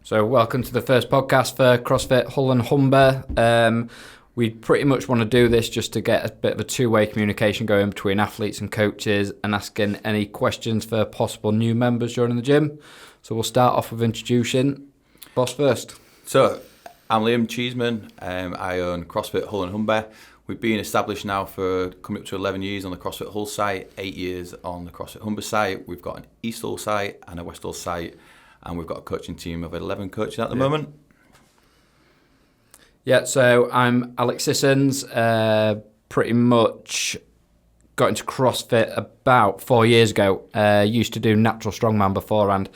So welcome to the first podcast for CrossFit Hull and Humber. We pretty much want to do this just to get a bit of a two-way communication going between athletes and coaches and asking any questions for possible new members joining the gym. So we'll start off with introducing. Boss first. So I'm Liam Cheeseman. I own CrossFit Hull and Humber. We've been established now for coming up to 11 years on the CrossFit Hull site, 8 years on the CrossFit Humber site. We've got an East Hull site and a West Hull site. And we've got a coaching team of 11 coaches at the moment. Yeah, so I'm Alex Sissons. Pretty much got into CrossFit about 4 years ago. Used to do natural strongman beforehand.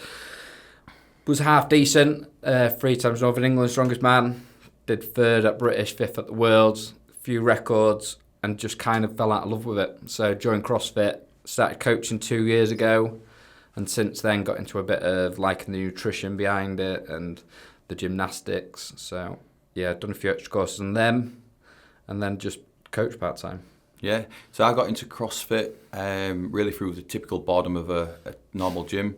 Was half decent. 3 times Northern England strongest man. Did third at British, 5th at the Worlds. A few records and just kind of fell out of love with it. So joined CrossFit. Started coaching 2 years ago. And since then got into a bit of liking the nutrition behind it and the gymnastics. So yeah, done a few extra courses on them and then just coach part-time. Yeah, so I got into CrossFit really through the typical boredom of a normal gym.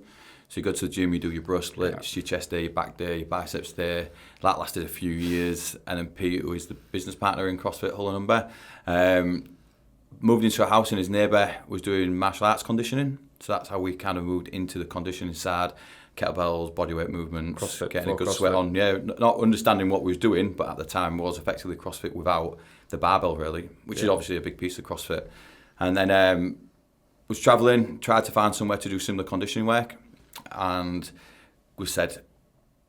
So you go to the gym, you do your bro splits, your chest day, your back day, your biceps day. That lasted a few years. And then Pete, who is the business partner in CrossFit Hull and Humber, moved into a house and his neighbour was doing martial arts conditioning. So that's how we kind of moved into the conditioning side, kettlebells, bodyweight movements, CrossFit, getting a good CrossFit. sweat on. Yeah, not understanding what we was doing, but at the time was effectively CrossFit without the barbell really, which is obviously a big piece of CrossFit. And then was travelling, tried to find somewhere to do similar conditioning work, and we said,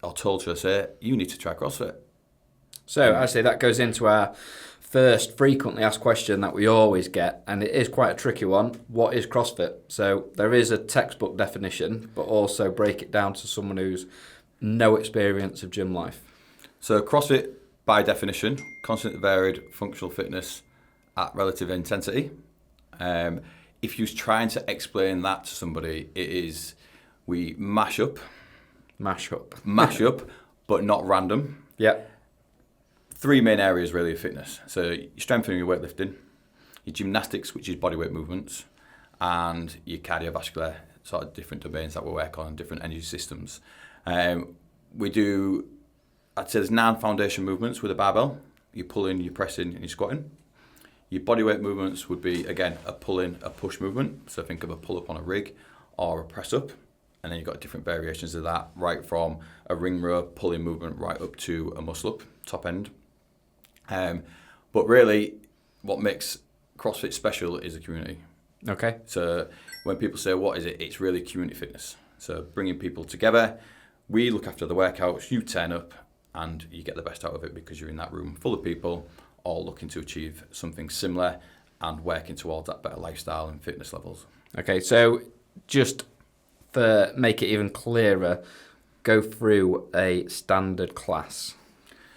or told to say, you need to try CrossFit. So actually that goes into our first frequently asked question that we always get, and it is quite a tricky one. What is CrossFit? So there is a textbook definition, but also break it down to someone who's no experience of gym life. So CrossFit, by definition, constant varied functional fitness at relative intensity. If you're trying to explain that to somebody, it is we mash up, but not random. Yeah. 3 main areas really of fitness. So your strengthening, your weightlifting, your gymnastics, which is bodyweight movements, and your cardiovascular, sort of different domains that we work on, different energy systems. We do, I'd say there's 9 foundation movements with a barbell. You're pulling, you're pressing, and you're squatting. Your bodyweight movements would be, again, a pull-in, a push movement. So think of a pull-up on a rig or a press-up. And then you've got different variations of that, right from a ring row pull-in movement right up to a muscle-up, top end. But really, what makes CrossFit special is the community. Okay. So when people say, what is it? It's really community fitness. So bringing people together, we look after the workouts, you turn up and you get the best out of it because you're in that room full of people all looking to achieve something similar and working towards that better lifestyle and fitness levels. Okay, so just to make it even clearer, go through a standard class.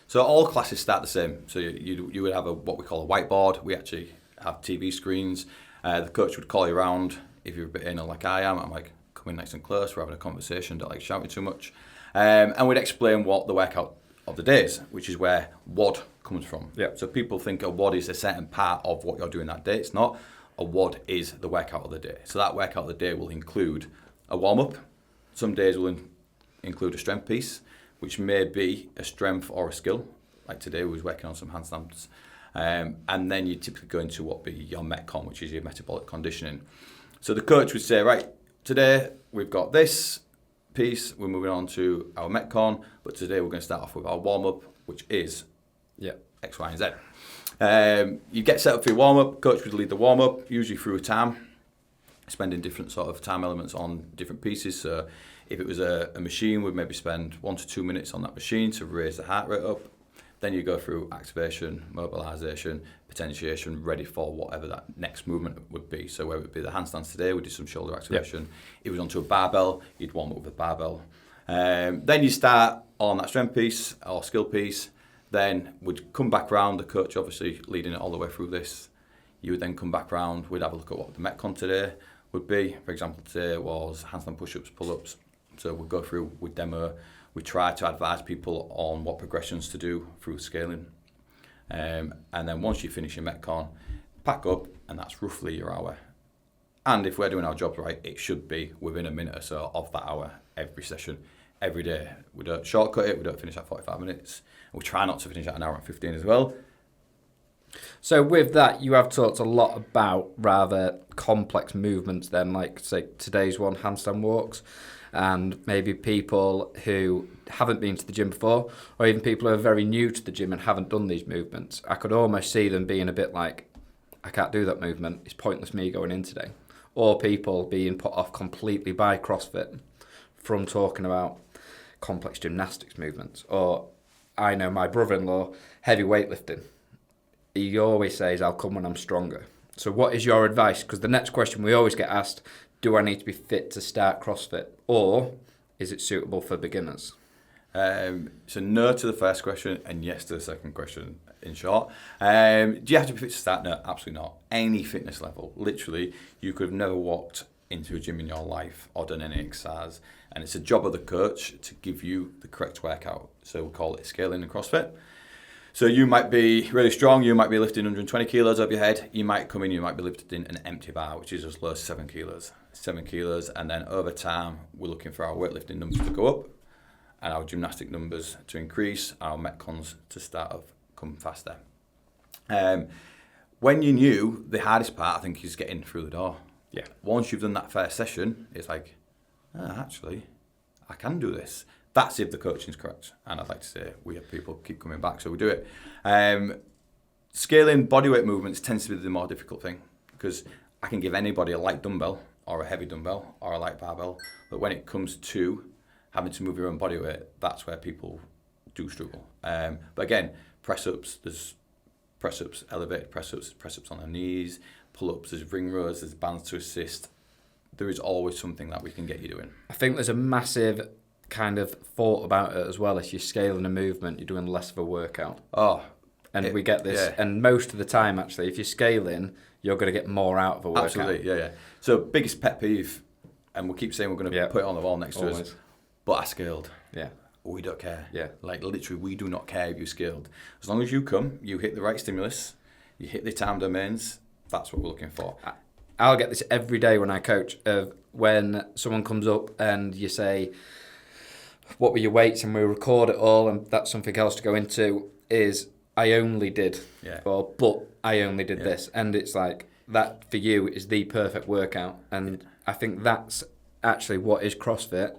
So all classes start the same. So you would have what we call a whiteboard. We actually have TV screens. The coach would call you around. If you're a bit anal like I am, I'm like, come in nice and close. We're having a conversation. Don't like shouting too much. And we'd explain what the workout of the day is, which is where WOD comes from. Yeah. So people think a WOD is a certain part of what you're doing that day. It's not. A WOD is the workout of the day. So that workout of the day will include a warm-up. Some days will include a strength piece, which may be a strength or a skill. Like today, we was working on some handstands. And then you typically go into what would be your Metcon, which is your metabolic conditioning. So the coach would say, right, today we've got this piece, we're moving on to our Metcon, but today we're going to start off with our warm-up, which is X, Y, and Z. You get set up for your warm-up, coach would lead the warm-up, usually through a time, spending different sort of time elements on different pieces. So if it was a machine, we'd maybe spend 1 to 2 minutes on that machine to raise the heart rate up. Then you go through activation, mobilisation, potentiation, ready for whatever that next movement would be. So whether it be the handstands today, we did some shoulder activation. Yep. If it was onto a barbell, you'd warm up with a barbell. Then you start on that strength piece or skill piece. Then we'd come back round, the coach obviously leading it all the way through this. You would then come back round, we'd have a look at what the Metcon today would be. For example, today was handstand push-ups, pull-ups. So we'd go through, we'd demo, we try to advise people on what progressions to do through scaling. And then once you finish your Metcon, pack up, and that's roughly your hour. And if we're doing our jobs right, it should be within a minute or so of that hour every session. every day. We don't shortcut it, we don't finish at 45 minutes. We try not to finish at an hour and 15 as well. So with that, you have talked a lot about rather complex movements then, like say today's one, handstand walks, and maybe people who haven't been to the gym before, or even people who are very new to the gym and haven't done these movements. I could almost see them being a bit like, I can't do that movement, it's pointless me going in today. Or people being put off completely by CrossFit from talking about complex gymnastics movements. Or I know my brother-in-law, heavy weightlifting. He always says, I'll come when I'm stronger. So what is your advice? Because the next question we always get asked, do I need to be fit to start CrossFit? Or is it suitable for beginners? So no to the first question and yes to the second question, in short. Do you have to be fit to start? No, absolutely not. Any fitness level. Literally, you could have never walked into a gym in your life or done any exercise. And it's a job of the coach to give you the correct workout. So we call it scaling in CrossFit. So you might be really strong, you might be lifting 120 kilos over your head, you might come in, you might be lifting an empty bar, which is as low as 7 kilos. 7 kilos, and then over time, we're looking for our weightlifting numbers to go up, and our gymnastic numbers to increase, our metcons to start to come faster. When you're new, the hardest part, I think, is getting through the door. Yeah. Once you've done that first session, it's like, actually, I can do this. That's if the coaching's correct. And I'd like to say we have people keep coming back, so we do it. Scaling bodyweight movements tends to be the more difficult thing because I can give anybody a light dumbbell or a heavy dumbbell or a light barbell. But when it comes to having to move your own bodyweight, that's where people do struggle. But again, press-ups, there's press-ups, elevated press-ups on their knees, pull-ups, there's ring rows, there's bands to assist. There is always something that we can get you doing. I think there's a massive kind of thought about it as well. If you're scaling a movement, you're doing less of a workout. We get this, and most of the time, actually, if you're scaling, you're going to get more out of a workout. Absolutely, yeah. So biggest pet peeve, and we keep saying we're going to put it on the wall next to us, but I scaled. Yeah. We don't care. Yeah. Like literally, we do not care if you scaled. As long as you come, you hit the right stimulus, you hit the time domains, that's what we're looking for. I'll get this every day when I coach, when someone comes up and you say, what were your weights, and we record it all, and that's something else to go into, is I only did, but I only did this. And it's like, that for you is the perfect workout. And I think that's actually what is CrossFit.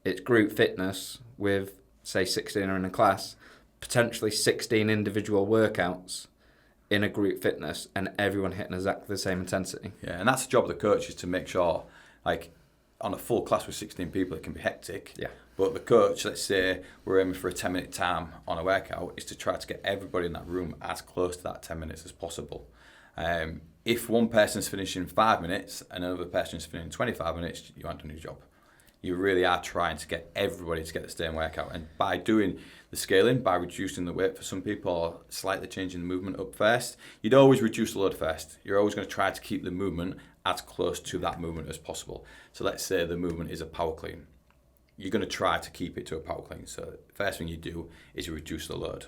It's group fitness with, say, 16 are in a class, potentially 16 individual workouts in a group fitness, and everyone hitting exactly the same intensity. Yeah, and that's the job of the coach, is to make sure, like, on a full class with 16 people, it can be hectic. Yeah. But the coach, let's say we're aiming for a 10-minute time on a workout, is to try to get everybody in that room as close to that 10 minutes as possible. If one person's finishing 5 minutes and another person's finishing 25 minutes, you haven't done your job. You really are trying to get everybody to get the same workout. And by doing the scaling, by reducing the weight for some people, or slightly changing the movement up first, you'd always reduce the load first. You're always going to try to keep the movement as close to that movement as possible. So let's say the movement is a power clean. You're going to try to keep it to a power clean. So the first thing you do is you reduce the load.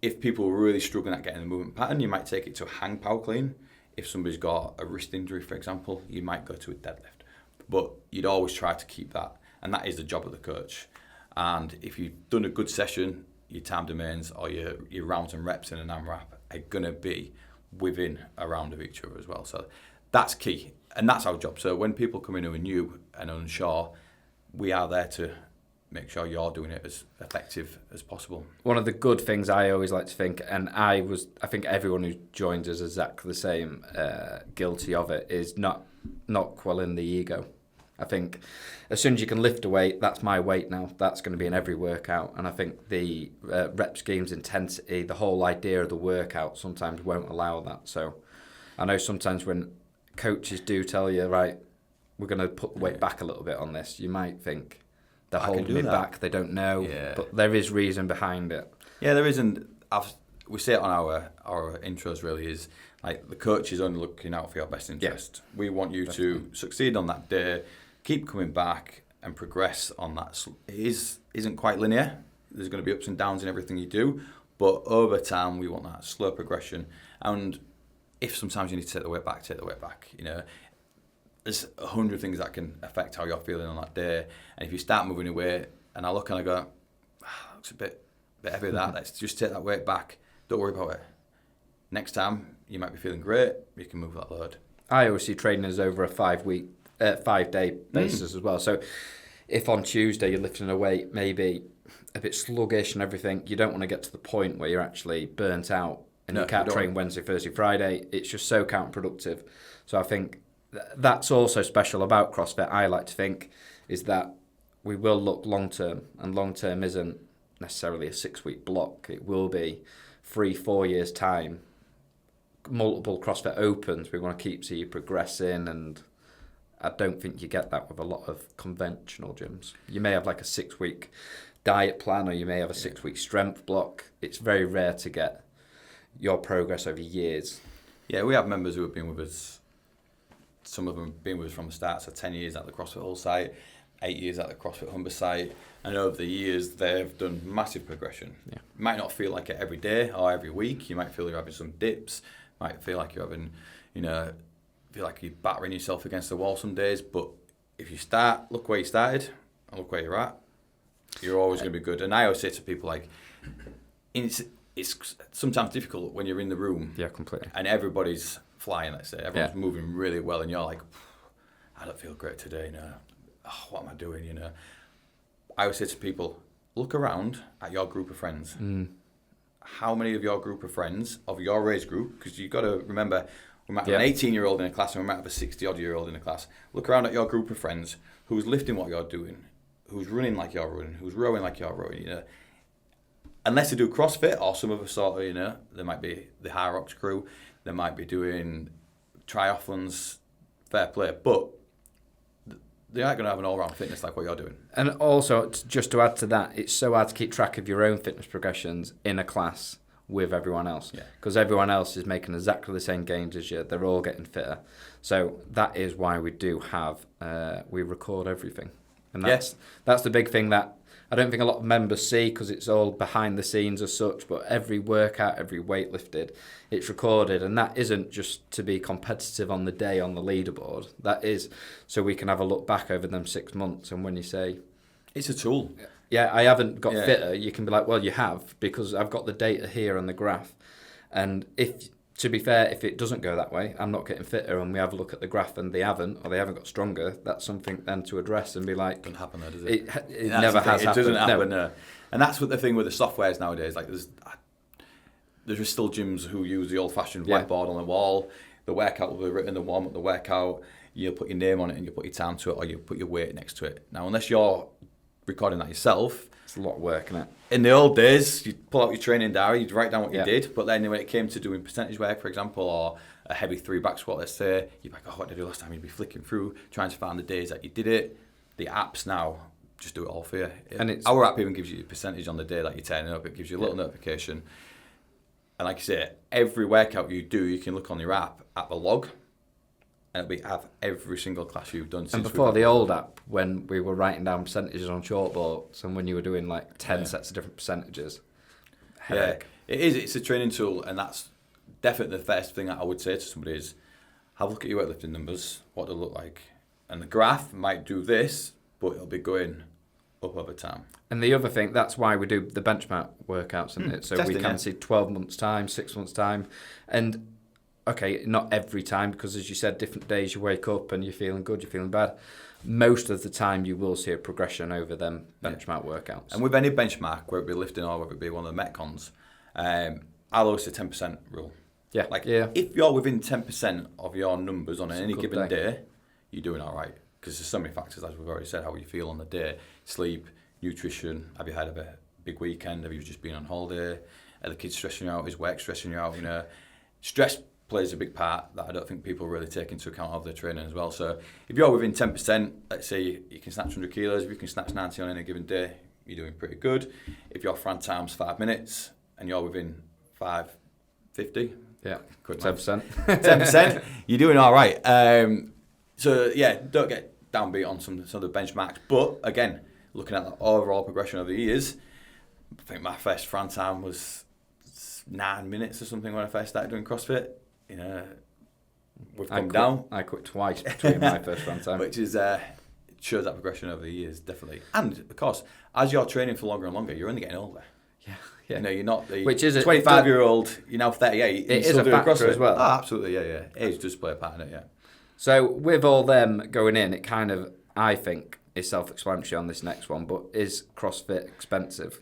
If people are really struggling at getting the movement pattern, you might take it to a hang power clean. If somebody's got a wrist injury, for example, you might go to a deadlift. But you'd always try to keep that. And that is the job of the coach. And if you've done a good session, your time domains or your rounds and reps in an AMRAP are going to be within a round of each other as well. So that's key. And that's our job. So when people come in who are new and unsure, we are there to make sure you're doing it as effective as possible. One of the good things I always like to think, and I think everyone who joins us is exactly the same, guilty of it, is not quelling the ego. I think as soon as you can lift a weight, that's my weight now. That's going to be in every workout. And I think the rep schemes, intensity, the whole idea of the workout sometimes won't allow that. So I know sometimes when coaches do tell you, right, we're going to put the weight back a little bit on this, you might think they're holding me back, they don't know. But there is reason behind it. Yeah, there is. And we say it on our intros really, is like the coach is only looking out for your best interest. Yeah. We want you to succeed on that day, keep coming back and progress on that. It isn't quite linear. There's going to be ups and downs in everything you do, but over time we want that slow progression. And if sometimes you need to take the weight back. You know, there's 100 things that can affect how you're feeling on that day. And if you start moving away, and I look and I go, looks a bit heavy that. Let's just take that weight back. Don't worry about it. Next time, you might be feeling great. You can move that load. I always see training as over a 5-day basis as well. So if on Tuesday you're lifting a weight, maybe a bit sluggish and everything, you don't want to get to the point where you're actually burnt out and you can't train Wednesday, Thursday, Friday. It's just so counterproductive. So I think that's also special about CrossFit, I like to think, is that we will look long-term, and long-term isn't necessarily a 6-week block. It will be 3-4 years' time, multiple CrossFit Opens. We want to keep you progressing, and I don't think you get that with a lot of conventional gyms. You may have like a 6-week diet plan, or you may have a 6-week strength block. It's very rare to get your progress over years. Yeah, we have members who have been with us. Some of them have been with us from the start, so 10 years at the CrossFit Hull site, 8 years at the CrossFit Humber site, and over the years they've done massive progression. Yeah. You might not feel like it every day or every week. You might feel you're having some dips. Might feel like you're having, feel like you're battering yourself against the wall some days. But if you start, look where you started and look where you're at, you're always going to be good. And I always say to people, like, it's sometimes difficult when you're in the room. Yeah, completely. And everybody's flying, let's say. Everyone's moving really well, and you're like, I don't feel great today, what am I doing, I always say to people, look around at your group of friends. How many of your group of friends, of your age group, because you've got to remember, we might have an 18-year-old in a class and we might have a 60-odd-year-old in a class. Look around at your group of friends who's lifting what you're doing, who's running like you're running, who's rowing like you're rowing, Unless they do CrossFit, or some of us sort of, there might be the High Rocks crew, they might be doing triathlons, fair play, but they aren't going to have an all-round fitness like what you're doing. And also, just to add to that, it's so hard to keep track of your own fitness progressions in a class with everyone else, because everyone else is making exactly the same gains as you. They're all getting fitter. So that is why we do have, we record everything. And that's the big thing that I don't think a lot of members see, because it's all behind the scenes as such, but every workout, every weight lifted, it's recorded, and that isn't just to be competitive on the day on the leaderboard. That is so we can have a look back over them 6 months, and when you say... It's a tool. Yeah, I haven't got fitter, you can be like, well, you have, because I've got the data here on the graph. And to be fair, if it doesn't go that way, I'm not getting fitter, and we have a look at the graph and they haven't got stronger, that's something then to address and be like... It doesn't happen though, does it? It never has happened. It doesn't happen, no. And that's what the thing with the softwares nowadays, like there's still gyms who use the old-fashioned whiteboard on the wall, the workout will be written, the warm-up, the workout, you put your name on it and you put your time to it, or you put your weight next to it. Now, unless you're recording that yourself... It's a lot of work, isn't it? In the old days, you'd pull out your training diary, you'd write down what you did, but then when it came to doing percentage work, for example, or a heavy 3 back squat, let's say, you'd be like, what did I do last time? You'd be flicking through, trying to find the days that you did it. The apps now just do it all for you. And our app even gives you a percentage on the day that you're turning up. It gives you a little notification. And like I say, every workout you do, you can look on your app at the log, and it'll have every single class you've done since. And before the old app, when we were writing down percentages on chalkboards, and when you were doing like 10 sets of different percentages, heck. Yeah, it is. It's a training tool, and that's definitely the first thing that I would say to somebody is, have a look at your weightlifting numbers, what they look like. And the graph might do this, but it'll be going up over time. And the other thing, that's why we do the benchmark workouts, isn't it? So testing, we can see 12 months' time, 6 months' time, and... Okay, not every time, because as you said, different days you wake up and you're feeling good, you're feeling bad. Most of the time you will see a progression over them benchmark workouts. And with any benchmark, whether it be lifting or whether it be one of the Metcons, I'll always say 10% rule. Yeah. If you're within 10% of your numbers on any given day, you're doing all right. Because there's so many factors, as we've already said, how you feel on the day. Sleep, nutrition, have you had a big weekend, have you just been on holiday, are the kids stressing you out, is work stressing you out, Stress plays a big part that I don't think people really take into account of their training as well. So if you're within 10%, let's say you can snatch 100 kilos, if you can snatch 90 on any given day, you're doing pretty good. If your Fran time's 5 minutes and you're within 5:50, quick 10%. 10%, you're doing all right. Don't get downbeat on some of the benchmarks. But again, looking at the overall progression of the years, I think my first Fran time was 9 minutes or something when I first started doing CrossFit. We've come down. I quit twice between my first Fran time, which is shows that progression over the years, definitely. And of course, as you're training for longer and longer, you're only getting older. Yeah. Yeah. You know, you're not the Which is 25-year-old, you're now 38. It is a factor as well. Oh, absolutely, yeah. Age does play a part in it, yeah. So with all them going in, it kind of, I think, is self-explanatory on this next one, but is CrossFit expensive?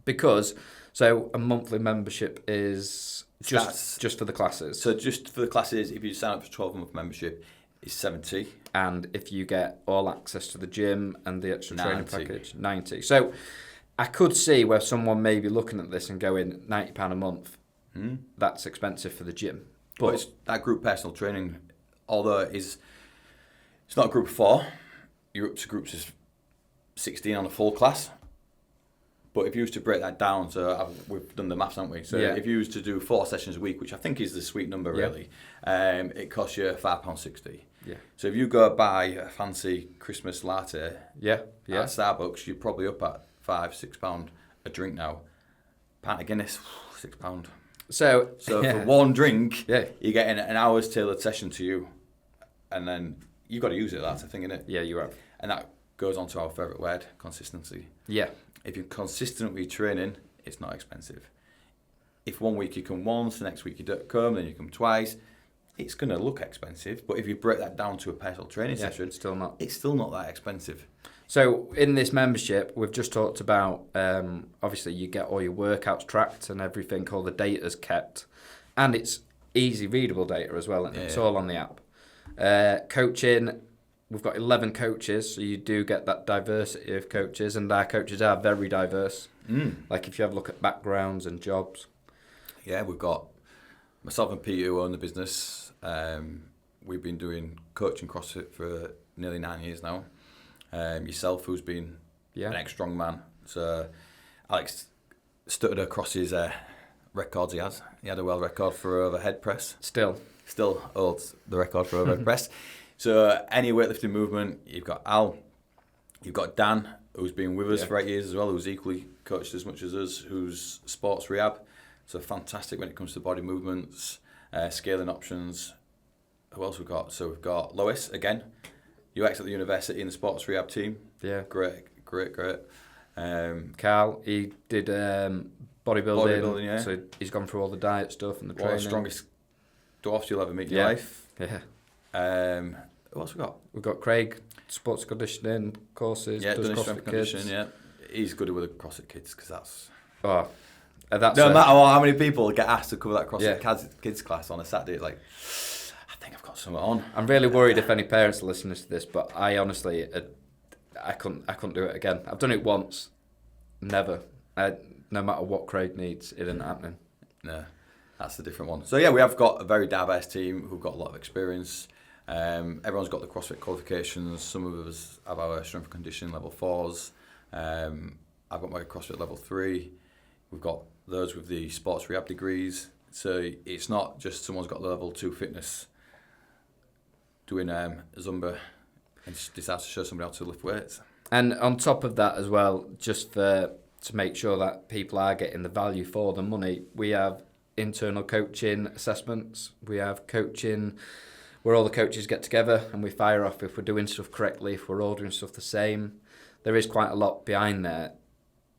Because, so a monthly membership is just for the classes. So just for the classes, if you sign up for 12-month membership, it's 70. And if you get all access to the gym and the extra 90. training package, 90. So I could see where someone may be looking at this and going, £90 a month, that's expensive for the gym. But it's that group personal training, although it's not a group of 4, you're up to groups of 16 on a full class. But if you was to break that down, so we've done the maths, haven't we? So if you was to do 4 sessions a week, which I think is the sweet number really, it costs you £5.60. Yeah. So if you go buy a fancy Christmas latte at Starbucks, you're probably up at £5-6 a drink now. Pint of Guinness, £6. So for one drink, you're getting an hour's tailored session to you, and then you've got to use it. That's the thing, isn't it? Yeah, you have. And that goes on to our favourite word, consistency. Yeah. If you're consistently training, it's not expensive. If one week you come once, the next week you don't come, then you come twice, it's going to look expensive. But if you break that down to a personal training session, it's still not that expensive. So in this membership, we've just talked about, obviously you get all your workouts tracked and everything, all the data's kept. And it's easy readable data as well, and it's all on the app. Coaching, we've got 11 coaches, so you do get that diversity of coaches, and our coaches are very diverse. Like if you have a look at backgrounds and jobs. Yeah, we've got myself and Peter who own the business. We've been doing coaching CrossFit for nearly 9 years now. Yourself, who's been an ex-strong man. So Alex stuttered across his records he has. He had a world record for overhead press. Still holds the record for overhead press. So any weightlifting movement, you've got Al, you've got Dan, who's been with us for 8 years as well, who's equally coached as much as us, who's sports rehab. So fantastic when it comes to body movements, scaling options. Who else we've got? So we've got Lois, again, UX at the university in the sports rehab team. Yeah. Great. Carl, he did bodybuilding, so he's gone through all the diet stuff and the training. One of the strongest dwarfs you'll ever meet in your life. Yeah. Who else we got? We've got Craig, sports conditioning courses, does CrossFit Kids. He's good with the CrossFit Kids because that's... That's no matter how many people get asked to cover that CrossFit Kids class on a Saturday, like, I think I've got something on. I'm really worried if any parents are listening to this, but I honestly, I couldn't do it again. I've done it once, never. No matter what Craig needs, it isn't happening. No, that's the different one. So yeah, we have got a very diverse team who've got a lot of experience. Everyone's got the CrossFit qualifications. Some of us have our strength and conditioning level 4s. I've got my CrossFit level 3. We've got those with the sports rehab degrees. So it's not just someone's got the level 2 fitness doing Zumba and just decides to show somebody how to lift weights. And on top of that as well, just to make sure that people are getting the value for the money, we have internal coaching assessments. We have coaching where all the coaches get together and we fire off if we're doing stuff correctly, if we're ordering stuff the same. There is quite a lot behind there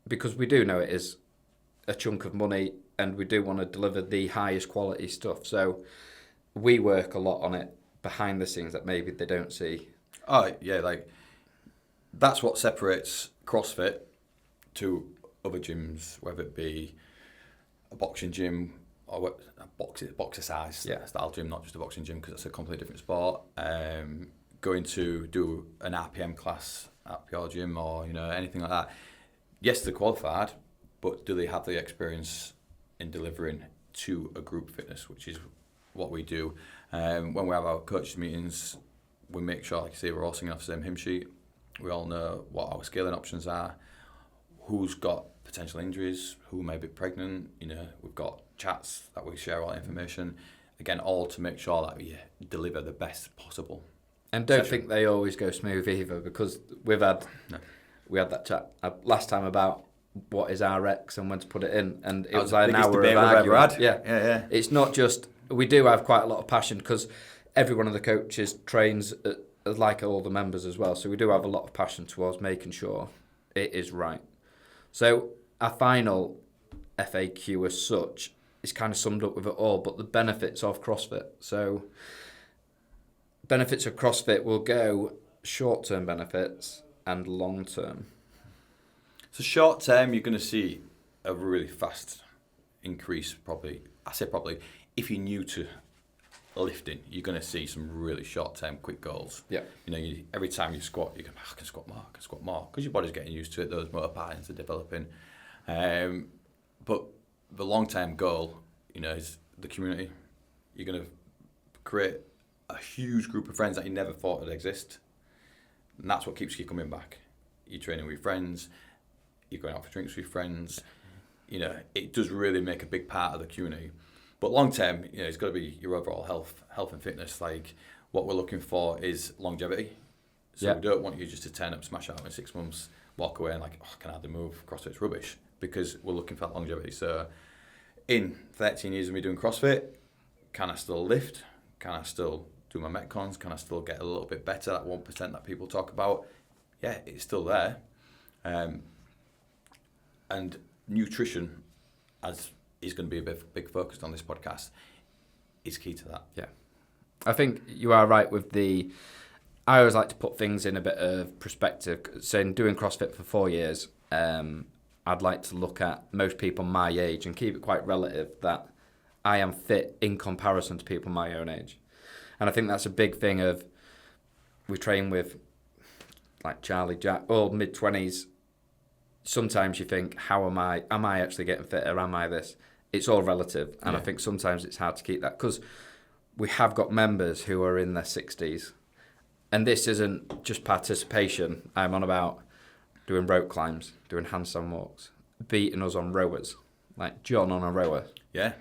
because we do know it is a chunk of money and we do want to deliver the highest quality stuff. So we work a lot on it behind the scenes that maybe they don't see. Oh, yeah, like that's what separates CrossFit to other gyms, whether it be a boxing gym or a boxercise style gym, not just a boxing gym because it's a completely different sport. Going to do an RPM class at your gym or anything like that. Yes, they're qualified, but do they have the experience in delivering to a group fitness, which is what we do. When we have our coaches meetings, we make sure, like you say, we're all singing off the same hymn sheet. We all know what our scaling options are, who's got potential injuries, who may be pregnant. We've got chats that we share all that information. Again, all to make sure that we deliver the best possible. And don't think they always go smooth either, because we had that chat last time about what is RX and when to put it in, and it was like an hour of argument. Yeah. It's not just, we do have quite a lot of passion because every one of the coaches trains at like all the members as well. So we do have a lot of passion towards making sure it is right. So our final FAQ as such is kind of summed up with it all, but the benefits of CrossFit. So benefits of CrossFit will go short-term benefits and long-term. So short-term, you're going to see a really fast increase, probably. I say probably, if you're new to lifting, you're going to see some really short-term quick goals. Yeah. Every time you squat, you go, I can squat more, because your body's getting used to it, those motor patterns are developing. But the long-term goal, is the community. You're going to create a huge group of friends that you never thought would exist. And that's what keeps you coming back. You're training with friends, you're going out for drinks with friends. It does really make a big part of the community. But long term, it's got to be your overall health and fitness. Like, what we're looking for is longevity. So we don't want you just to turn up, smash out in 6 months, walk away and I can hardly move, CrossFit's rubbish, because we're looking for that longevity. So in 13 years of me doing CrossFit, can I still lift? Can I still do my Metcons? Can I still get a little bit better, that 1% that people talk about? Yeah, it's still there. And nutrition, as is going to be a big focus on this podcast, is key to that. Yeah. I think you are right with I always like to put things in a bit of perspective. Saying doing CrossFit for 4 years, I'd like to look at most people my age and keep it quite relative, that I am fit in comparison to people my own age. And I think that's a big thing of, we train with like Charlie, Jack, all mid-20s. Sometimes you think, how am I actually getting fitter? Am I this? It's all relative. And I think sometimes it's hard to keep that, because we have got members who are in their 60s. And this isn't just participation. I'm on about doing rope climbs, doing handstand walks, beating us on rowers. Like John on a rower. Yeah.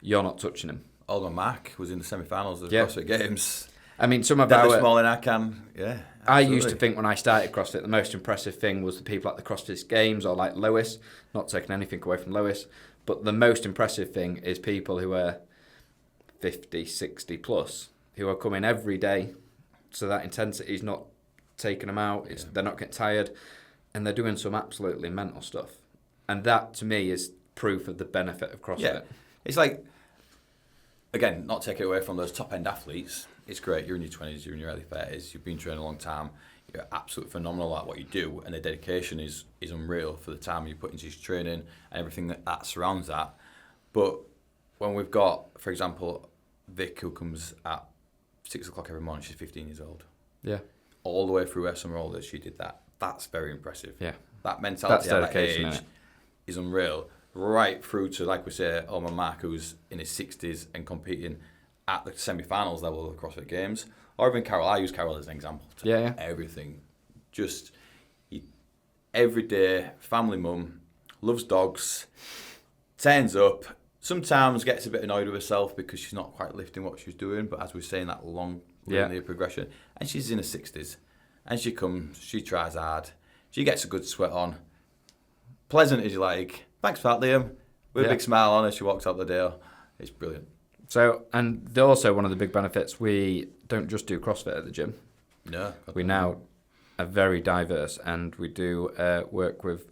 You're not touching him. Alderman Mark was in the semi-finals of the CrossFit Games. I mean, some of Deadlift our... smaller than I can, yeah. Absolutely. I used to think when I started CrossFit, the most impressive thing was the people at the CrossFit Games, or like Lewis, not taking anything away from Lewis, but the most impressive thing is people who are 50, 60 plus, who are coming every day, so that intensity is not taking them out, they're not getting tired, and they're doing some absolutely mental stuff. And that, to me, is proof of the benefit of CrossFit. Yeah. It's like, again, not take it away from those top-end athletes. It's great. You're in your 20s, you're in your early 30s, you've been training a long time, you're absolutely phenomenal at what you do, and the dedication is unreal for the time you put into your training and everything that surrounds that. But when we've got, for example, Vic, who comes at 6 o'clock every morning, she's 15 years old. Yeah. All the way through her summer that she did that. That's very impressive. Yeah. That mentality at that age is unreal. Right through to, like we say, Omar Mark, who's in his 60s and competing at the semi-finals level of the CrossFit Games. Or even Carol. I use Carol as an example. Everything. Just everyday family mum, loves dogs, turns up, sometimes gets a bit annoyed with herself because she's not quite lifting what she's doing, but as we're saying, that long linear progression. And she's in her 60s. And she comes, she tries hard, she gets a good sweat on. Pleasant as you like. Thanks for that, Liam. With a big smile on her, she walks out the door. It's brilliant. So, and also one of the big benefits, we don't just do CrossFit at the gym. No. We now are very diverse, and we do work with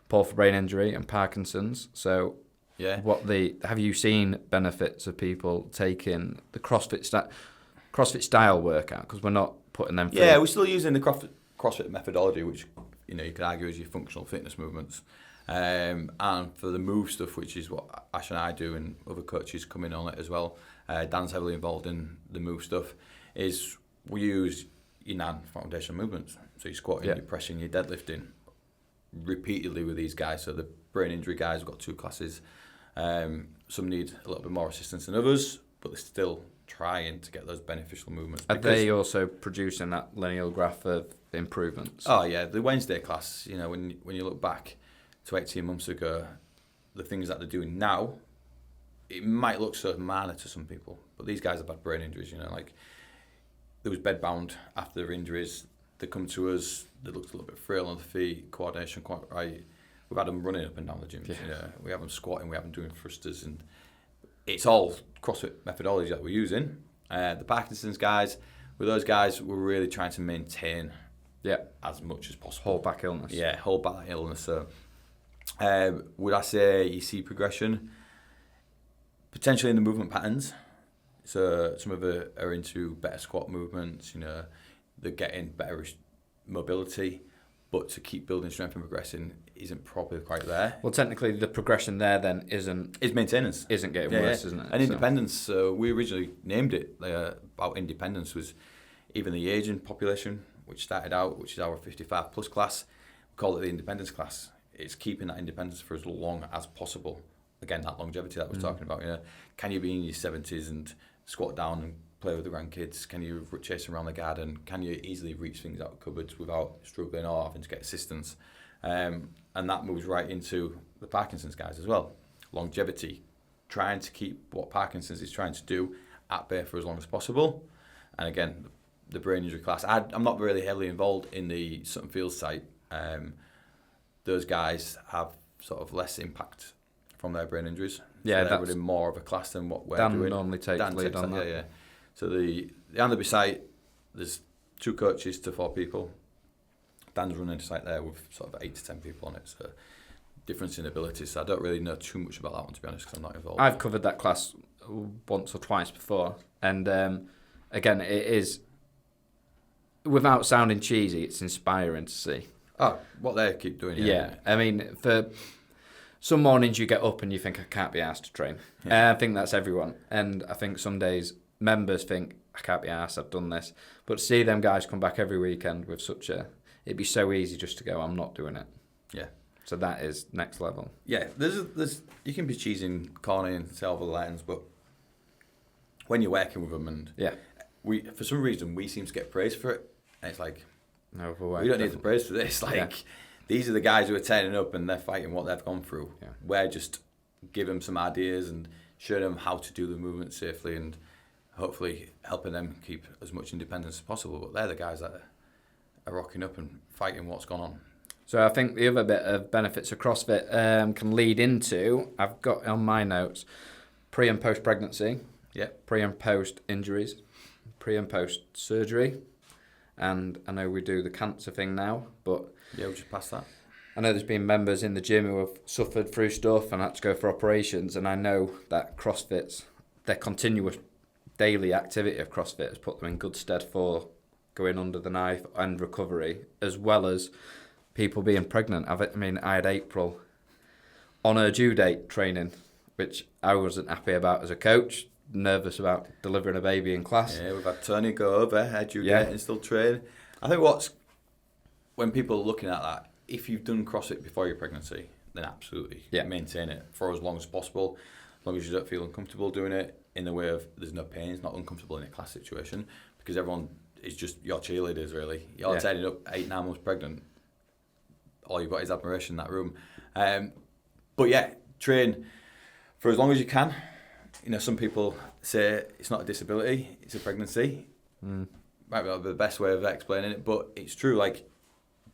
Paul for brain injury and Parkinson's. So, have you seen benefits of people taking the CrossFit style workout? Because we're not putting them through. Yeah, we're still using the CrossFit methodology, which you could argue is your functional fitness movements. And for the move stuff, which is what Ash and I do, and other coaches come in on it as well, Dan's heavily involved in the move stuff, is we use your non-foundational movements. So you're squatting, you're pressing, you're deadlifting repeatedly with these guys. So the brain injury guys have got 2 classes. Some need a little bit more assistance than others, but they're still trying to get those beneficial movements. Are they also producing that linear graph of improvements? Oh yeah, the Wednesday class, when you look back to 18 months ago, the things that they're doing now, it might look so minor to some people, but these guys have had brain injuries, like there was bedbound after their injuries. They come to us, they looked a little bit frail on the feet, coordination quite right. We've had them running up and down the gyms. We have them squatting, we have them doing thrusters, and it's all CrossFit methodology that we're using. The Parkinson's guys, with those guys, we're really trying to maintain as much as possible. Hold back illness. Yeah, hold back that illness. So, would I say you see progression? Potentially in the movement patterns. So some of it are into better squat movements, they're getting better mobility, but to keep building strength and progressing isn't probably quite there. Well, technically the progression there then is maintenance. Isn't getting worse, isn't it? And independence, so we originally named it about independence, was even the aging population, which started out, which is our 55 plus class, we call it the independence class. It's keeping that independence for as long as possible. Again, that longevity that I was talking about. Can you be in your 70s and squat down and play with the grandkids? Can you chase around the garden? Can you easily reach things out of cupboards without struggling or having to get assistance? And that moves right into the Parkinson's guys as well. Longevity, trying to keep what Parkinson's is trying to do at bay for as long as possible. And again, the brain injury class. I'm not really heavily involved in the Sutton Fields site. Those guys have sort of less impact from their brain injuries. Yeah, so they're really more of a class than what we're Dan doing. normally takes lead on that. Yeah. So the Anderby site, there's 2 coaches to 4 people. Dan's running a site there with sort of 8 to 10 people on it. So difference in abilities. So I don't really know too much about that one, to be honest, because I'm not involved. I've covered that class once or twice before, and again, it is, without sounding cheesy, it's inspiring to see. Oh, what they keep doing. Yeah. I mean, for some mornings you get up and you think, I can't be asked to train. I think that's everyone. And I think some days members think, I can't be asked, I've done this. But to see them guys come back every weekend with it'd be so easy just to go, I'm not doing it. Yeah. So that is next level. Yeah, there's you can be cheesing, corny and silver lines, but when you're working with them and we, for some reason, we seem to get praised for it. And it's like, no, we don't need the praise for this. These are the guys who are turning up and they're fighting what they've gone through. Yeah. We're just giving them some ideas and showing them how to do the movement safely and hopefully helping them keep as much independence as possible. But they're the guys that are rocking up and fighting what's gone on. So I think the other bit of benefits of CrossFit can lead into, I've got on my notes, pre and post pregnancy, pre and post injuries, pre and post surgery. And I know we do the cancer thing now, but yeah, we'll just pass that. I know there's been members in the gym who have suffered through stuff and had to go for operations, and I know that CrossFit's, their continuous daily activity of CrossFit has put them in good stead for going under the knife and recovery, as well as people being pregnant. I had April on her due date training, which I wasn't happy about as a coach. Nervous about delivering a baby in class. Yeah, we've had Tony go over, had you get and still train. I think when people are looking at that, if you've done CrossFit before your pregnancy, then absolutely maintain it for as long as possible, as long as you don't feel uncomfortable doing it in the way of there's no pain, it's not uncomfortable in a class situation, because everyone is just your cheerleaders really. You're turning up 8-9 months pregnant, all you've got is admiration in that room. But yeah, train for as long as you can. Some people say it's not a disability, it's a pregnancy. Might be the best way of explaining it, but it's true.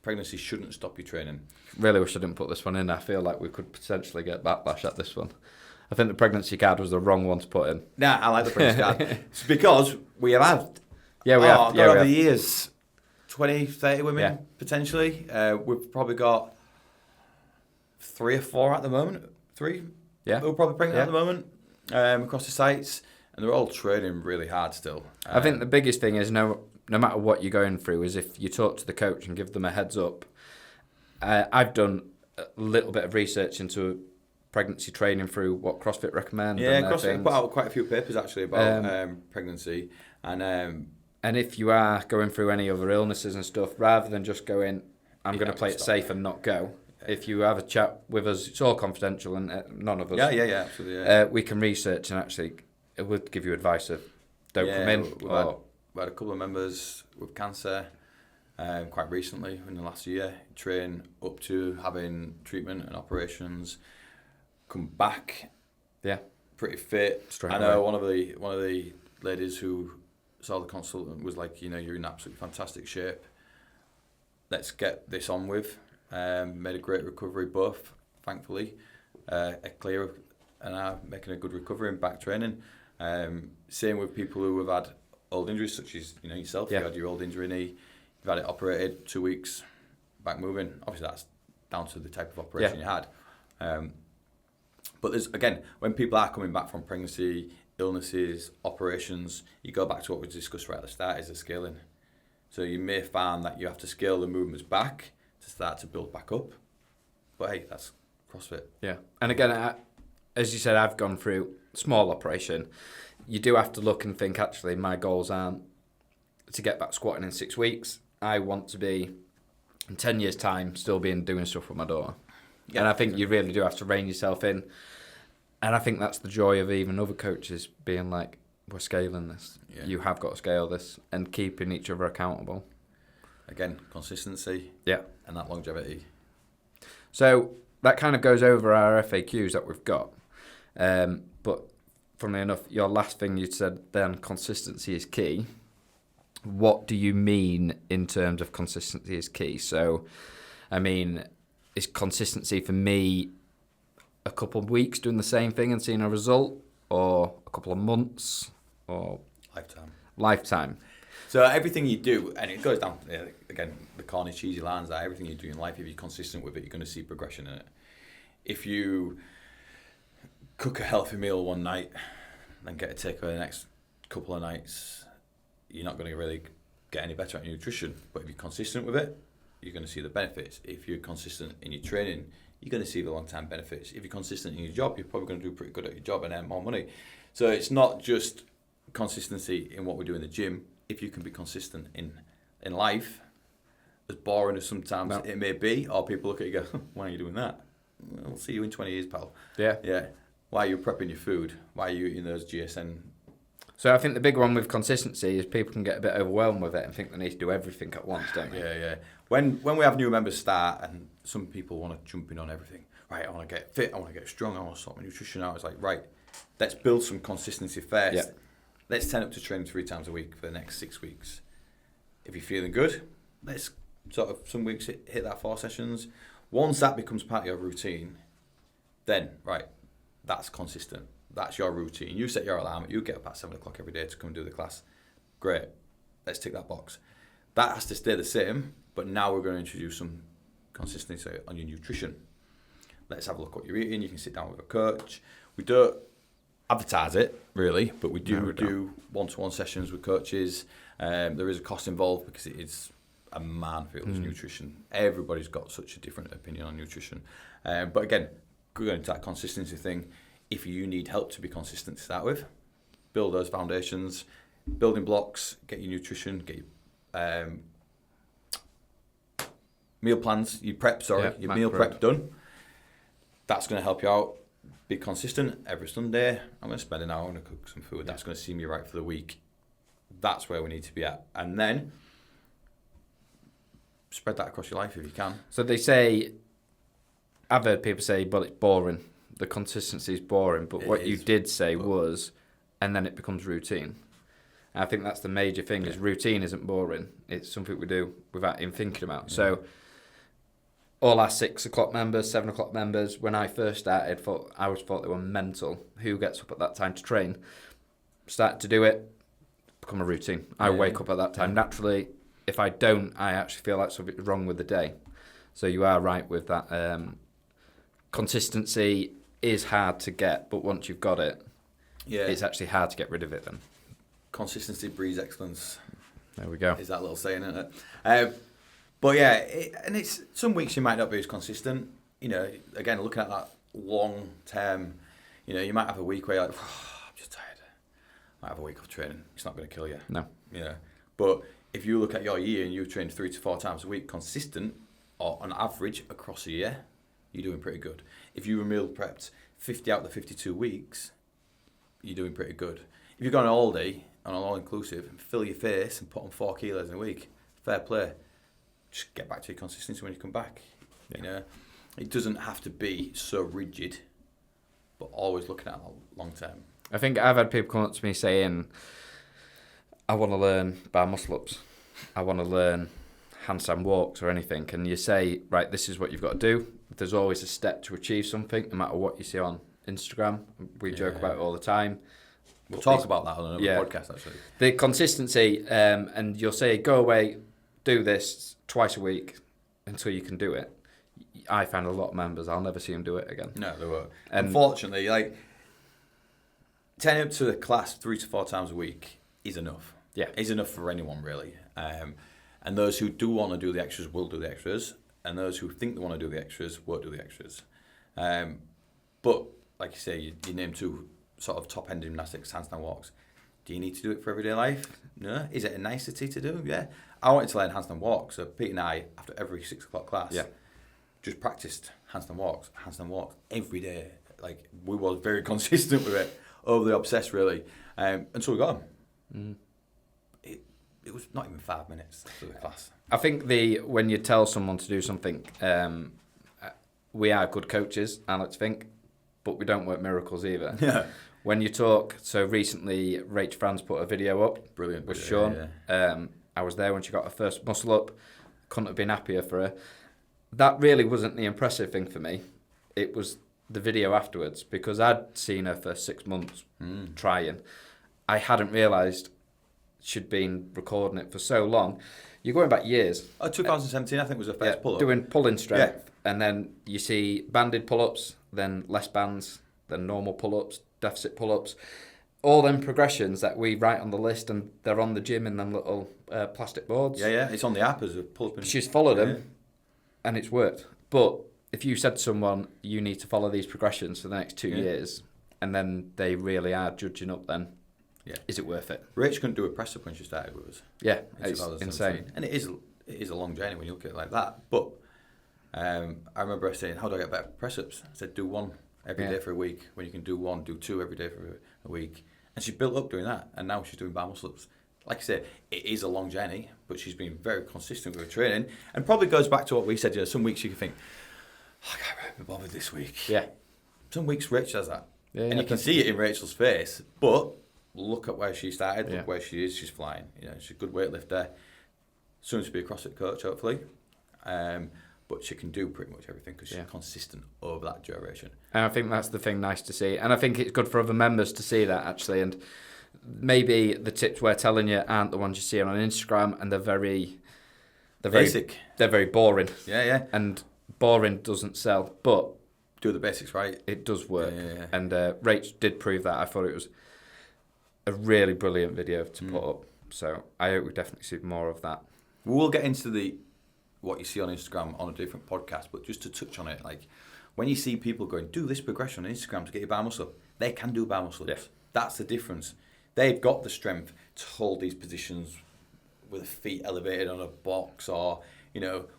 Pregnancy shouldn't stop you training. Really wish I didn't put this one in. I feel like we could potentially get backlash at this one. I think the pregnancy card was the wrong one to put in. Nah, I like the pregnancy card. It's because we have had, over the years, 20, 30 women potentially. We've probably got 3 or 4 at the moment. 3? Yeah. We're probably pregnant at the moment. Across the sites, and they're all training really hard still. I think the biggest thing is no matter what you're going through, is if you talk to the coach and give them a heads up. I've done a little bit of research into pregnancy training through what CrossFit recommend. Yeah, CrossFit put out quite a few papers actually about pregnancy, and if you are going through any other illnesses and stuff, rather than just going, I'm going to play it safe and not go. If you have a chat with us, it's all confidential and none of us. Yeah, absolutely. We can research and actually it would give you advice of don't come in. We had a couple of members with cancer quite recently in the last year, train up to having treatment and operations, come back pretty fit. I know one of the ladies who saw the consultant was like, you're in absolutely fantastic shape. Let's get this on with. Made a great recovery both, thankfully. Clear and are making a good recovery and back training. Same with people who have had old injuries, such as yourself. Yeah. You had your old injury knee, you've had it operated, 2 weeks, back moving. Obviously, that's down to the type of operation you had. But there's, again, when people are coming back from pregnancy, illnesses, operations, you go back to what we discussed right at the start, is the scaling. So you may find that you have to scale the movements back to start to build back up. But hey, that's CrossFit. Yeah. And again, as you said, I've gone through small operation. You do have to look and think, actually, my goals aren't to get back squatting in 6 weeks. I want to be, in 10 years' time, still doing stuff with my daughter. Yeah, and I think you really do have to rein yourself in. And I think that's the joy of even other coaches being like, we're scaling this. Yeah. You have got to scale this, and keeping each other accountable. Again, consistency. Yeah. And that longevity. So that kind of goes over our FAQs that we've got. But funnily enough, your last thing you said then, consistency is key. What do you mean in terms of consistency is key? So, I mean, is consistency for me a couple of weeks doing the same thing and seeing a result, or a couple of months, or lifetime? So everything you do, and it goes down, again, the corny cheesy lines, that everything you do in life, if you're consistent with it, you're going to see progression in it. If you cook a healthy meal one night, then get a takeaway the next couple of nights, you're not going to really get any better at your nutrition. But if you're consistent with it, you're going to see the benefits. If you're consistent in your training, you're going to see the long-term benefits. If you're consistent in your job, you're probably going to do pretty good at your job and earn more money. So it's not just consistency in what we do in the gym. If you can be consistent in life, as boring as sometimes it may be, or people look at you and go, why are you doing that? We'll see you in 20 years, pal. Yeah. Yeah. Why are you prepping your food? Why are you eating those GSN? So I think the big one with consistency is people can get a bit overwhelmed with it and think they need to do everything at once, don't they? Yeah. When we have new members start, and some people want to jump in on everything. Right, I want to get fit, I want to get strong, I want to sort my nutrition out. It's like, right, let's build some consistency first. Yeah. Let's turn up to training 3 times a week for the next 6 weeks. If you're feeling good, let's sort of some weeks hit that 4 sessions. Once that becomes part of your routine, then, right, that's consistent. That's your routine. You set your alarm. You get up at 7 o'clock every day to come and do the class. Great. Let's tick that box. That has to stay the same, but now we're going to introduce some consistency on your nutrition. Let's have a look at what you're eating. You can sit down with a coach. We don't advertise it, really, but we do one-to-one sessions with coaches. There is a cost involved because it is a minefield, nutrition. Everybody's got such a different opinion on nutrition. But again, going into that consistency thing, if you need help to be consistent to start with, build those foundations, building blocks, get your nutrition, get your meal plans, your meal prep done. That's going to help you out. Be consistent every Sunday. I'm going to spend an hour to cook some food. That's going to see me right for the week. That's where we need to be at. And then spread that across your life if you can. So they say, I've heard people say, but it's boring. The consistency is boring. But what you did say was, and then it becomes routine. And I think that's the major thing, is routine isn't boring. It's something we do without even thinking about. Yeah. So all our 6 o'clock members, 7 o'clock members, when I first started, I always thought they were mental. Who gets up at that time to train? Start to do it, become a routine. I wake up at that time naturally. If I don't, I actually feel like something's wrong with the day. So you are right with that. Consistency is hard to get, but once you've got it, it's actually hard to get rid of it then. Consistency breeds excellence. There we go. Is that little saying, isn't it? But yeah, it's some weeks you might not be as consistent. You know, again, looking at that long term, you know, you might have a week where you're like, I'm just tired. I might have a week of training. It's not going to kill you. No. You know, but if you look at your year and you train 3 to 4 times a week, consistent, or on average across a year, you're doing pretty good. If you were meal prepped 50 out of the 52 weeks, you're doing pretty good. If you've got an all day on an all-inclusive and fill your face and put on 4 kilos in a week, fair play. Just get back to your consistency when you come back. Yeah. You know, it doesn't have to be so rigid, but always looking at long term. I think I've had people come up to me saying, I want to learn bar muscle-ups. I want to learn handstand walks or anything. And you say, right, this is what you've got to do. There's always a step to achieve something, no matter what you see on Instagram. We joke about it all the time. We'll talk about that on another podcast, actually. The consistency, and you'll say, go away, do this twice a week until you can do it. I find a lot of members, I'll never see them do it again. No, they won't. Unfortunately, like, turning up to the class 3 to 4 times a week is enough. Yeah. Is enough for anyone, really. And those who do want to do the extras will do the extras, and those who think they want to do the extras won't do the extras. But, like you say, you name 2 sort of top-end gymnastics, handstand walks. Do you need to do it for everyday life? No. Is it a nicety to do? Yeah. I wanted to learn handstand walks, so Pete and I, after every 6 o'clock class, just practiced handstand walks every day. Like, we were very consistent with it, overly obsessed, really, until we got them. It was not even 5 minutes after the class. I think when you tell someone to do something, we are good coaches, Alex think, but we don't work miracles either. Yeah. When you talk, so recently Rach Franz put a video up. Brilliant. With Sean. Yeah. I was there when she got her first muscle up. Couldn't have been happier for her. That really wasn't the impressive thing for me. It was the video afterwards, because I'd seen her for 6 months trying. I hadn't realised she'd been recording it for so long. You're going back years. 2017, I think, was her first pull-up. Doing pulling strength. Yeah. And then you see banded pull-ups, then less bands, then normal pull-ups, deficit pull-ups. All them progressions that we write on the list, and they're on the gym in them little plastic boards. Yeah. It's on the app as a pull-up. She's followed them, and it's worked. But if you said to someone, you need to follow these progressions for the next 2 years, and then they really are judging up, then is it worth it? Rach couldn't do a press-up when she started with us. Yeah, it's insane. And it is a long journey when you look at it like that. But I remember her saying, how do I get better press-ups? I said, do 1 every day for a week. When you can do 1, do 2 every day for a week. And she built up doing that, and now she's doing bar muscle-ups. Like I said, it is a long journey, but she's been very consistent with her training, and probably goes back to what we said. Some weeks you can think, I can't really be bothered this week. Yeah. Some weeks Rach does that. Yeah, and you can see it in Rachel's face, but look at where she started, look where she is, she's flying. She's a good weightlifter, soon to be a CrossFit coach, hopefully. But she can do pretty much everything because she's consistent over that duration. And I think that's the thing nice to see. And I think it's good for other members to see that, actually. And maybe the tips we're telling you aren't the ones you see on Instagram, and they're very basic. They're very boring. Yeah. And boring doesn't sell, but do the basics right. It does work. Yeah. And Rach did prove that. I thought it was a really brilliant video to put up. So I hope we definitely see more of that. We'll get into what you see on Instagram on a different podcast, but just to touch on it, like when you see people going, do this progression on Instagram to get your bar muscle up, they can do bar muscle ups. Yeah. That's the difference. They've got the strength to hold these positions with the feet elevated on a box, or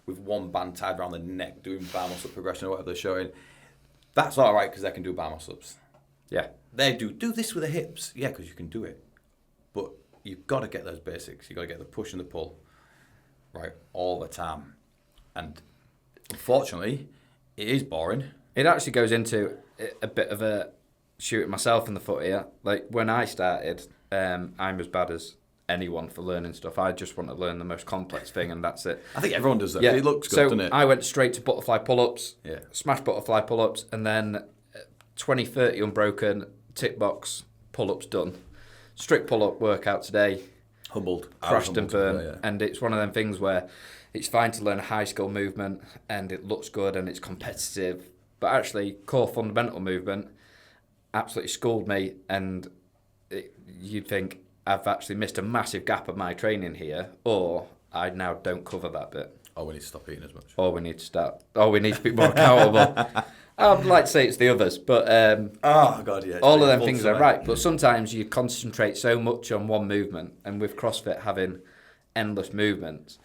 with 1 band tied around the neck doing bar muscle up progression or whatever they're showing. That's all right because they can do bar muscle ups. Yeah. They do this with the hips. Yeah, because you can do it. But you've got to get those basics. You've got to get the push and the pull right all the time. And unfortunately, it is boring. It actually goes into a bit of a shooting myself in the foot here. Like when I started, I'm as bad as anyone for learning stuff. I just want to learn the most complex thing, and that's it. I think everyone does that. Yeah. It looks good, doesn't it? I went straight to butterfly pull-ups, yeah. Smash butterfly pull-ups, and then 20, 30 unbroken, tick box pull-ups done. Strict pull-up workout today. Humbled. Crashed and burned. Yeah. And it's one of them things where it's fine to learn a high-skill movement, and it looks good, and it's competitive. But actually, core fundamental movement absolutely schooled me, and you'd think, I've actually missed a massive gap of my training here, or I now don't cover that bit. Or we need to stop eating as much. Or we need to be more accountable. I'd like to say it's the others, but oh God, yeah, all of them things are right. But sometimes you concentrate so much on one movement, and with CrossFit having endless movements,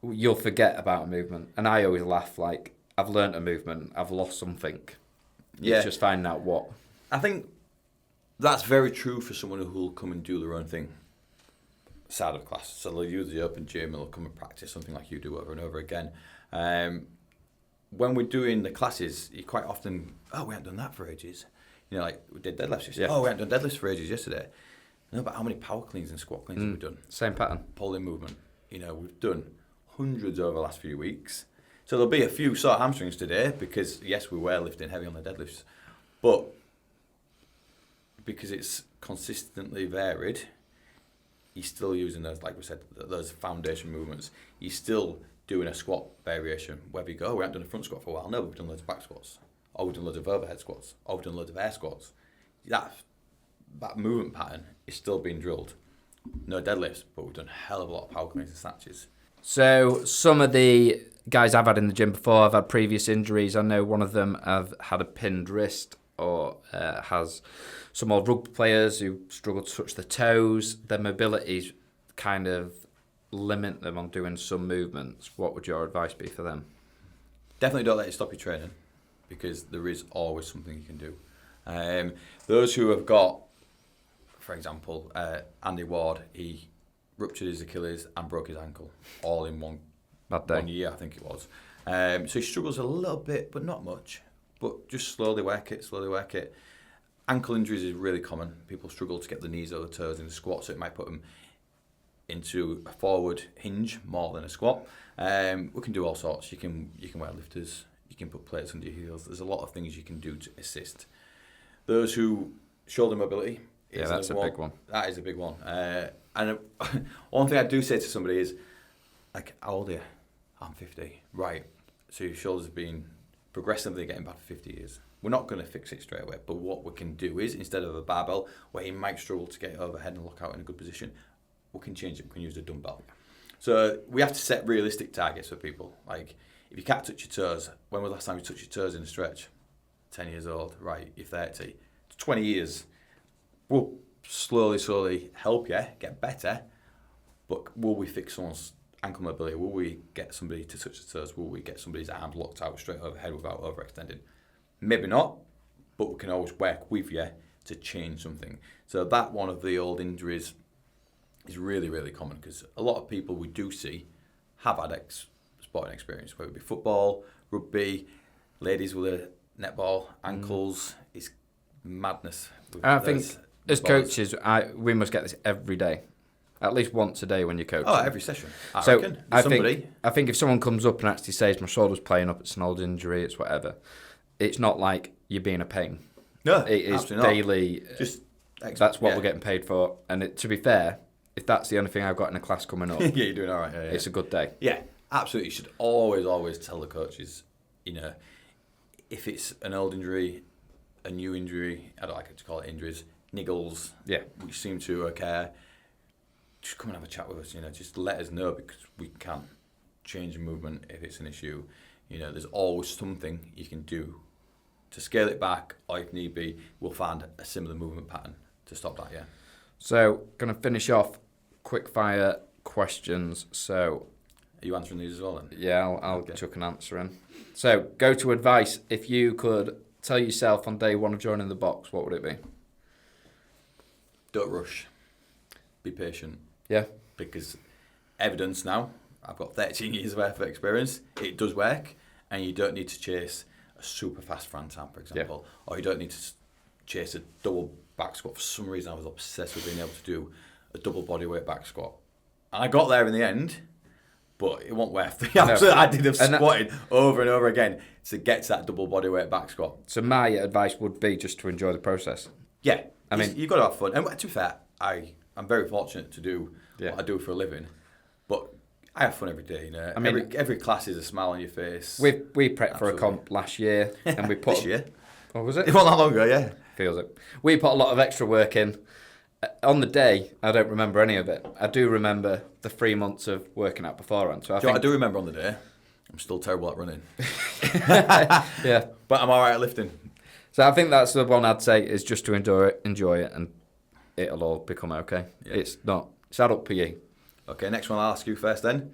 you'll forget about a movement. And I always laugh, like, I've learnt a movement, I've lost something. Yeah. It's just finding out what. I think that's very true for someone who will come and do their own thing side of class. So they'll use the open gym and they'll come and practice something like you do over and over again. When we're doing the classes, you quite often, we haven't done that for ages. Like we did deadlifts yesterday. Yeah. We haven't done deadlifts for ages yesterday. No, but how many power cleans and squat cleans have we done? Same pattern. Pulling movement. We've done hundreds over the last few weeks. So there'll be a few sore hamstrings today because, yes, we were lifting heavy on the deadlifts. But because it's consistently varied, you're still using those, like we said, those foundation movements. You're still doing a squat variation. Whether you go, we haven't done a front squat for a while. No, we've done loads of back squats. Or we've done loads of overhead squats. Or we've done loads of air squats. That movement pattern is still being drilled. No deadlifts, but we've done a hell of a lot of power cleans and snatches. So some of the guys I've had in the gym before have had previous injuries. I know one of them have had a pinned wrist, or has some old rugby players who struggle to touch their toes. Their mobilities kind of limit them on doing some movements. What would your advice be for them? Definitely don't let it stop your training, because there is always something you can do. Those who have got, for example, Andy Ward, he ruptured his Achilles and broke his ankle all in one year, I think it was. So he struggles a little bit, but not much. But just slowly work it. Ankle injuries is really common. People struggle to get the knees over the toes in the squat, so it might put them into a forward hinge more than a squat. We can do all sorts. You can wear lifters. You can put plates under your heels. There's a lot of things you can do to assist. Those who shoulder mobility. That's a big one. That is a big one. And one thing I do say to somebody is, like, how old are you? I'm 50. Right. So your shoulders have been progressively getting bad for 50 years. We're not going to fix it straight away, but what we can do is, instead of a barbell where you might struggle to get overhead and lock out in a good position, we can change it. We can use a dumbbell. So we have to set realistic targets for people. Like, if you can't touch your toes, when was the last time you touched your toes in a stretch? 10 years old. Right, you're 30. 20 years. We'll slowly help you get better, but will we fix someone's ankle mobility? Will we get somebody to touch the toes? Will we get somebody's arms locked out straight overhead without overextending? Maybe not, but we can always work with you to change something. So that one of the old injuries is really, really common, because a lot of people we do see have had sporting experience, whether it be football, rugby, ladies with a netball, ankles. It's madness. I think as coaches, we must get this every day. At least once a day when you're coaching. Oh, every session. I think if someone comes up and actually says, my shoulder's playing up, it's an old injury, it's whatever, it's not like you're being a pain. No, it is daily. That's what we're getting paid for. And to be fair, if that's the only thing I've got in a class coming up, yeah, you're doing all right. Yeah. It's a good day. Yeah, absolutely. You should always tell the coaches, if it's an old injury, a new injury, I don't like to call it injuries, niggles, which seem to occur, just come and have a chat with us, just let us know, because we can change movement if it's an issue. There's always something you can do to scale it back, or if need be, we'll find a similar movement pattern to stop that, yeah. So, going to finish off quick fire questions. So, are you answering these as well then? Yeah, I'll chuck an answer in. So, go-to advice. If you could tell yourself on day one of joining the box, what would it be? Don't rush. Be patient. Yeah. Because evidence now, I've got 13 years worth of experience, it does work, and you don't need to chase a super fast Fran Tam, for example, or you don't need to chase a double back squat. For some reason, I was obsessed with being able to do a double bodyweight back squat. And I got there in the end, but it wasn't worth the absolute I did have squatted over and over again to get to that double bodyweight back squat. So my advice would be just to enjoy the process. Yeah, I mean, you've got to have fun. And to be fair, I'm very fortunate to do what I do for a living, but I have fun every day. I mean, every class is a smile on your face. We prepped for a comp last year, and we put this year. What was it? It wasn't that long ago, yeah. Feels it. We put a lot of extra work in. On the day, I don't remember any of it. I do remember the 3 months of working out beforehand. So I do remember on the day. I'm still terrible at running. Yeah, but I'm all right at lifting. So I think that's the one I'd say is just to enjoy it, and it'll all become okay. Yeah. It's up for you. Okay, next one I'll ask you first then.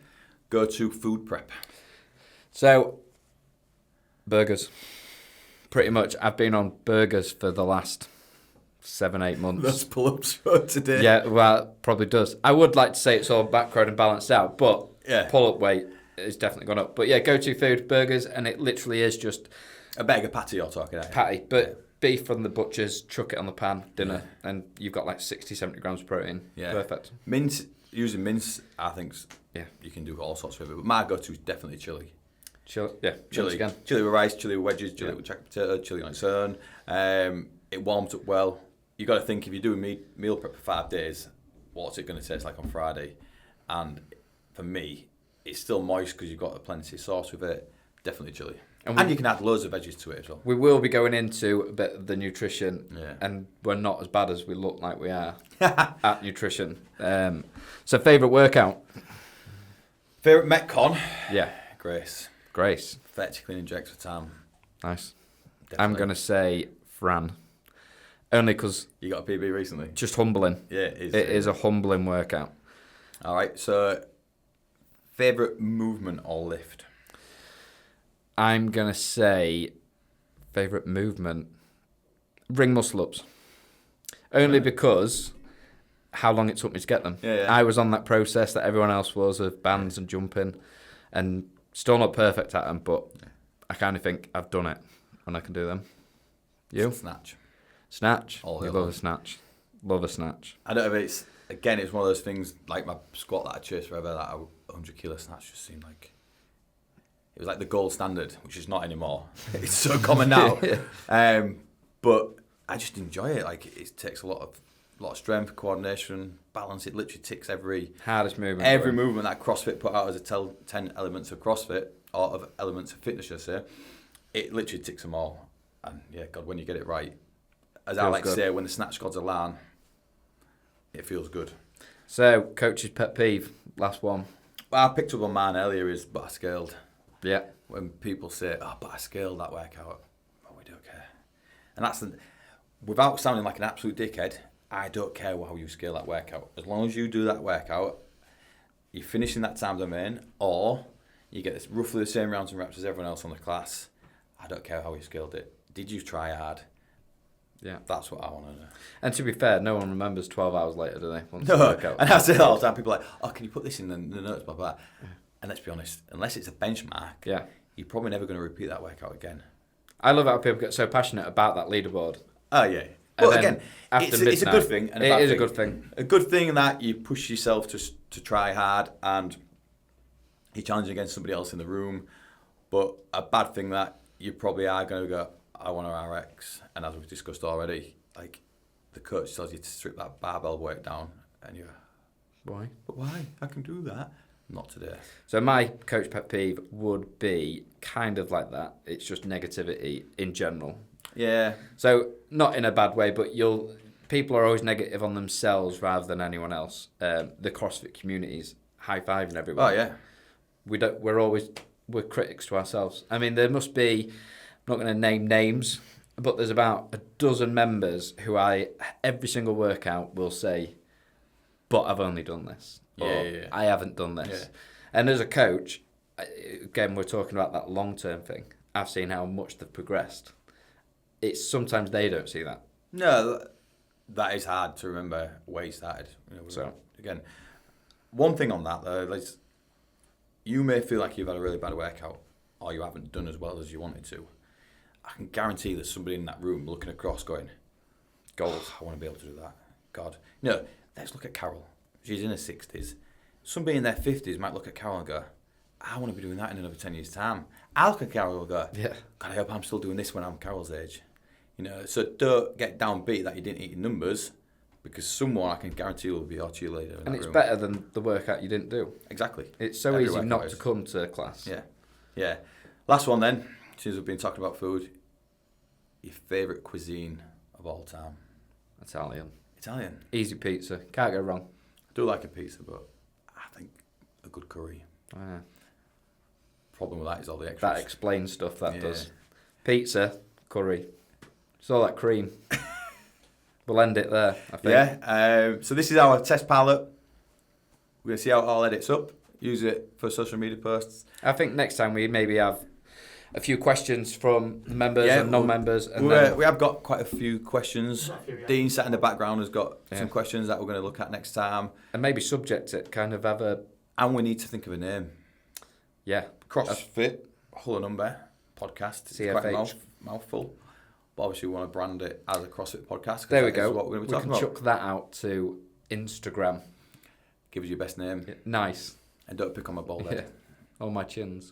Go to food prep. So, burgers. Pretty much, I've been on burgers for the last 7-8 months. Those pull-ups for today. Yeah, well, it probably does. I would like to say it's all background and balanced out, but pull-up weight has definitely gone up. But yeah, go-to food, burgers, and it literally is just... a burger patty you're talking about. Patty, but beef from the butcher's, chuck it on the pan, dinner, and you've got like 60, 70 grams of protein. Yeah. Perfect. Using mince, I think you can do all sorts of it. But my go-to is definitely chili. Chili again. Chili with rice, chili with wedges, chili with jacket potato, chili on its own. It warms up well. you got to think, if you do a meal prep for 5 days, what's it going to taste like on Friday? And for me, it's still moist because you've got plenty of sauce with it. Definitely chili. And you can add loads of veggies to it as well. We will be going into a bit of the nutrition, Yeah. and we're not as bad as we look like we are at nutrition. So favourite workout? Favourite Metcon? Yeah. Grace. Vertically inject for time. Nice. Definitely. I'm going to say Fran. Only because... You got a PB recently? Just humbling. Yeah, it is. It is a humbling workout. All right, so favourite movement or lift? I'm going to say favourite movement, ring muscle-ups. Only because how long it took me to get them. Yeah. I was on that process that everyone else was of bands and jumping, and still not perfect at them, but I kind of think I've done it when I can do them. You? Snatch. Oh, You love a snatch. Love a snatch. I don't know if it's one of those things like my squat that I chased forever, that 100 kilo snatch just seemed like it was like the gold standard, which is not anymore. It's so common now. But I just enjoy it. Like, it takes a lot of strength, coordination, balance. It literally ticks every movement. Every movement that CrossFit put out as a 10 elements of CrossFit, or of elements of fitness, I say. It literally ticks them all. And yeah, God, when you get it right, as I like to say, when the snatch gods align, it feels good. So, coach's pet peeve, last one. Well, I picked up on mine earlier, is but I scaled. Yeah. When people say, oh, but I scaled that workout, oh, we don't care. And that's without sounding like an absolute dickhead, I don't care how you scale that workout. As long as you do that workout, you're finishing that time domain, or you get this roughly the same rounds and reps as everyone else on the class. I don't care how you scaled it. Did you try hard? Yeah. That's what I want to know. And to be fair, no one remembers 12 hours later, do they? Once No, the workout. and I say that all the time. People are like, oh, can you put this in the notes, blah, blah. And let's be honest, unless it's a benchmark, you're probably never going to repeat that workout again. I love how people get so passionate about that leaderboard. Oh, yeah. But again, it's a good thing and a bad thing. It is a good thing. A good thing in that you push yourself to try hard and you're challenging against somebody else in the room. But a bad thing that you probably are going to go, I want to RX. And as we've discussed already, like, the coach tells you to strip that barbell weight down and you're, why? But why? I can do that. Not today. So my coach pet peeve would be kind of like that. It's just negativity in general. Yeah. So not in a bad way, but people are always negative on themselves rather than anyone else. The CrossFit community's high-fiving everyone. Oh, yeah. We're critics to ourselves. I mean, there must be, I'm not going to name names, but there's about a dozen members who every single workout will say, but I've only done this. Yeah. I haven't done this. Yeah. And as a coach, again, we're talking about that long-term thing. I've seen how much they've progressed. It's sometimes they don't see that. No, that is hard to remember where you started. So again, one thing on that though is you may feel like you've had a really bad workout or you haven't done as well as you wanted to. I can guarantee there's somebody in that room looking across going, goals, I want to be able to do that. God. No, let's look at Carol. She's in her 60s. Somebody in their 50s might look at Carol and go, I want to be doing that in another 10 years' time. I'll look at Carol and go, God, I hope I'm still doing this when I'm Carol's age. So don't get downbeat that you didn't eat your numbers, because someone I can guarantee will be your cheerleader. And it's better than the workout you didn't do. Exactly. It's so easy not to come to class. Yeah. Last one then, since we've been talking about food, your favourite cuisine of all time? Italian. Easy pizza. Can't go wrong. I do like a pizza, but I think a good curry. Problem with that is all the extras. That explains stuff, that does. Pizza, curry. It's all that cream. We'll end it there, I think. Yeah. So this is our test pilot. We're going to see how it all edits up. Use it for social media posts. I think next time we maybe have a few questions from the members and non-members. And we have got quite a few questions. Dean sat in the background has got some questions that we're going to look at next time. And maybe subject it, kind of have a... And we need to think of a name. Yeah. CrossFit, Hull Number podcast. It's CFH. quite a mouthful. But obviously we want to brand it as a CrossFit podcast. There we go. What we're going to be talking about. We can chuck that out to Instagram. Give us your best name. Nice. And don't pick on my bald head. All my chins.